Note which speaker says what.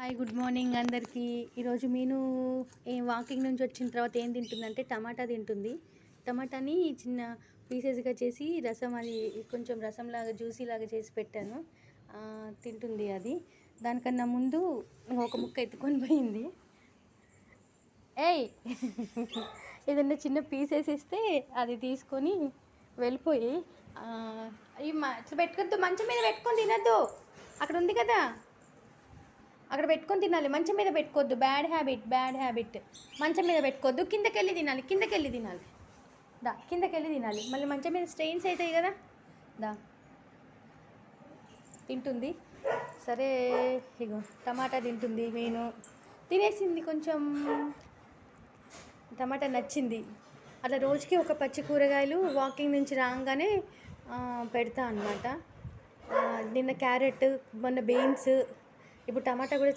Speaker 1: Hi good morning అందరికీ. ఈరోజు మీను వాకింగ్ నుంచి వచ్చిన తర్వాత ఏం తింటుందంటే టమాటా తింటుంది. టమాటాని చిన్న పీసెస్గా చేసి రసం అది కొంచెం రసంలాగా జ్యూసీలాగా చేసి పెట్టాను. తింటుంది అది. దానికన్నా ముందు ఒక ముక్క ఎత్తుకొని పోయింది. ఏయ్ ఏదన్నా చిన్న పీసెస్ ఇస్తే అది తీసుకొని వెళ్ళిపోయి ఇట్లా పెట్టుకొద్దు, మంచం మీద పెట్టుకొని తినద్దు. అక్కడ ఉంది కదా, అక్కడ పెట్టుకొని తినాలి. మంచం మీద పెట్టుకోవద్దు, బ్యాడ్ హ్యాబిట్. మంచం మీద పెట్టుకోవద్దు, కిందకెళ్ళి తినాలి. కిందకెళ్ళి తినాలి. మళ్ళీ మంచం మీద స్ట్రెయిన్స్ అవుతాయి కదా. తింటుంది. సరే ఇగో టమాటా తింటుంది. నేను తినేసింది. కొంచెం టమాటా నచ్చింది. అట్లా రోజుకి ఒక పచ్చి కూరగాయలు వాకింగ్ నుంచి రాగానే పెడతా అన్నమాట. నిన్న క్యారెట్, మొన్న బీన్స్, ఇప్పుడు టమాటా కూడా